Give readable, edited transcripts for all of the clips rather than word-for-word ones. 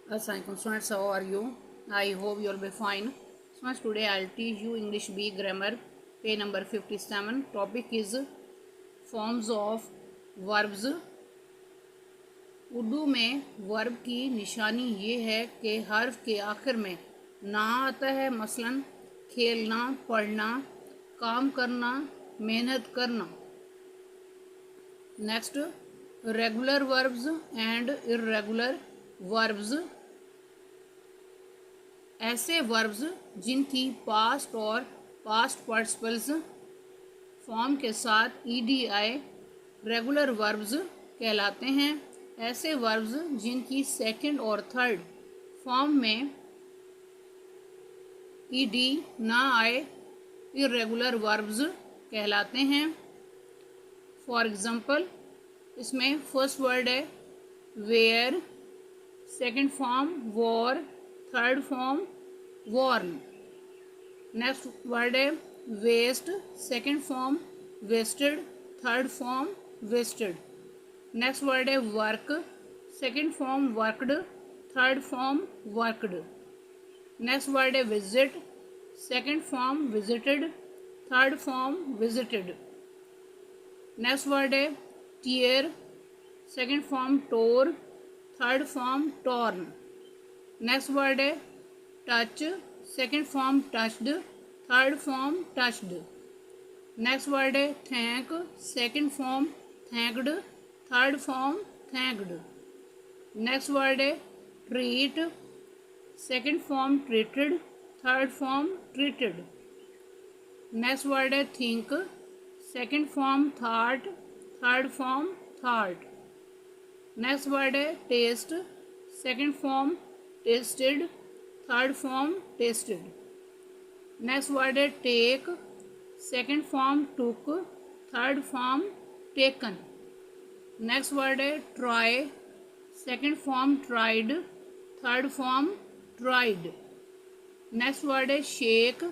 Assalamualaikum students, how are you? I hope you will be fine. Students, today I'll teach you English B grammar, page number 57. Topic is forms of verbs. Urdu में verb की निशानी ये है कि हर्फ के आखिर में ना आता है, मसलन खेलना, पढ़ना, काम करना, मेहनत करना। Next, regular verbs and irregular verbs. ऐसे वर्ब्स जिनकी पास्ट और पास्ट पार्टिसिपल्स फॉर्म के साथ ईडी आए रेगुलर वर्ब्स कहलाते हैं। ऐसे वर्ब्स जिनकी सेकंड और थर्ड फॉर्म में ईडी ना आए इरेगुलर वर्ब्स कहलाते हैं। फॉर एग्जांपल, इसमें फर्स्ट वर्ड है wear, second form wore, third form worn. Next word है waste, second form wasted, third form wasted. Next word है work, second form worked, third form worked. Next word है visit, second form visited, third form visited. Next word है tear, second form tore, third form torn. Next word है touch, second form touched, third form touched. Next word है thank, second form thanked, third form thanked. Next word है treat, second form treated, third form treated. Next word है think, second form thought, third form thought. Next word है test, second form tested, third form tested. Next word है take, second form took, third form taken. Next word है try, second form tried, third form tried. Next word है shake,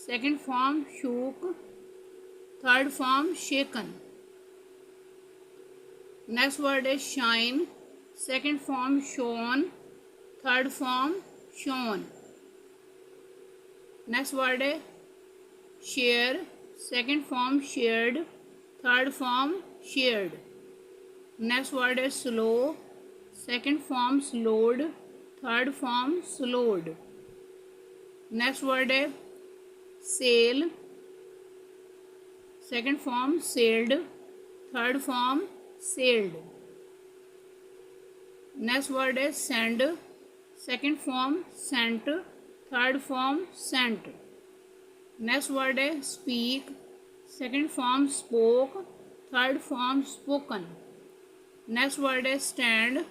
second form shook, third form shaken. Next word है shine, second form shone, third form shone. Next word है share, second form shared, third form shared. Next word है slow, second form slowed, third form slowed. Next word है sell, second form selled, third form selled. Next word है send, second form sent, third form sent. Next word है speak, second form spoke, third form spoken. Next word है stand,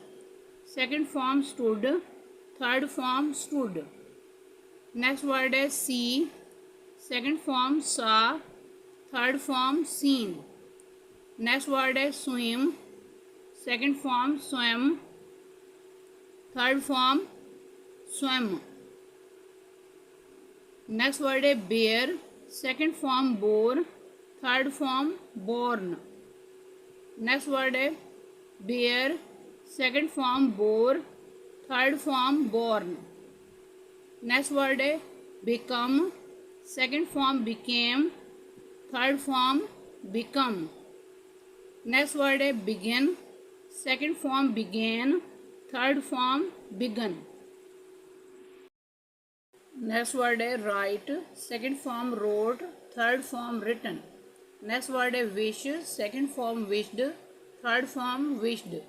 second form stood, third form stood. Next word है सी, second form saw, third form seen. Next word है swim, second form swam, third form swum. Next word है bear, second form bore, third form born. Next word है bear, second form bore, third form born. Next word है become, second form became, third form become. Next word है begin, second form began, third form begun. Next word है write, second form wrote, third form written. Next word है wish, second form wished, third form wished.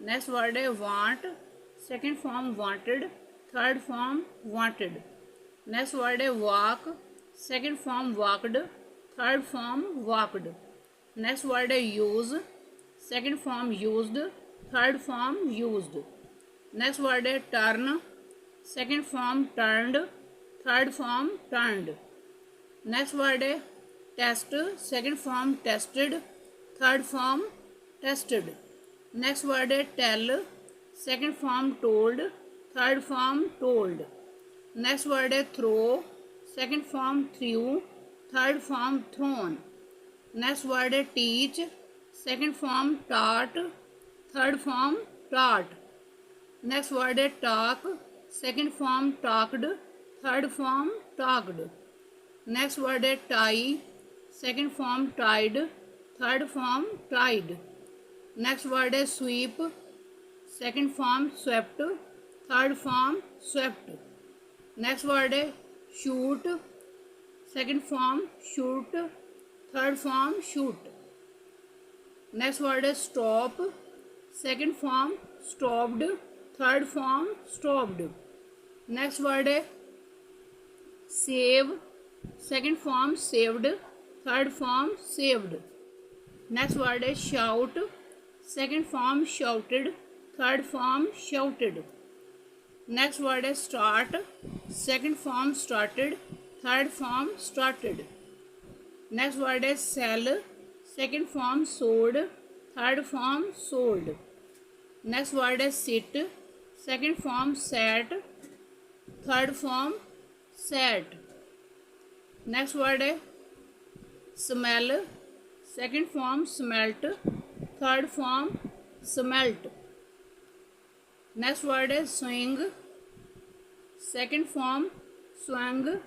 Next word है want, second form wanted, third form wanted. Next word है walk, second form walked, third form walked. Next word है use, second form used, third form used. Next word है turn, second form turned, third form turned. Next word है test, second form tested, third form tested. Next word है tell, second form told, third form told. Next word है throw, second form threw, third form thrown. Next word है teach, second form taught, third form taught. Next word is talk. Second form talked. Third form talked. Next word is tie. Second form tied. Third form tied. Next word is sweep. Second form swept. Third form swept. Next word is shoot. Second form shoot. Third form shoot. Next word is stop. Second form stopped. Third form stopped. Next word is save. Second form saved. Third form saved. Next word is shout. Second form shouted. Third form shouted. Next word is start. Second form started. Third form started. Next word is sell. Second form sold. Third form sold. Next word is sit. Second form sat. Third form sat. Next word is smell. Second form smelt. Third form smelt. Next word is swing. Second form swung.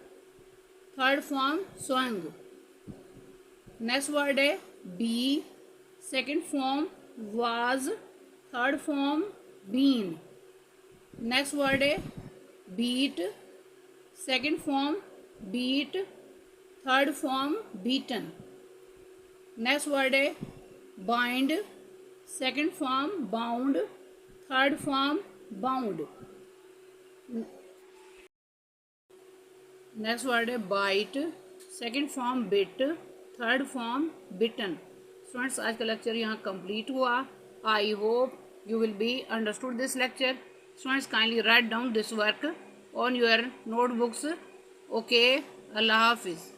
Third form swung. Next word is be. Second form was. Third form been. Next word is beat. Second form beat. Third form beaten. Next word is bind. Second form bound. Third form bound. Next word is bite. Second form bit. Third form bitten. Students, आज का lecture यहाँ complete हुआ. I hope you will be understood this lecture. Students, kindly write down this work on your notebooks. Okay, Allah Hafiz.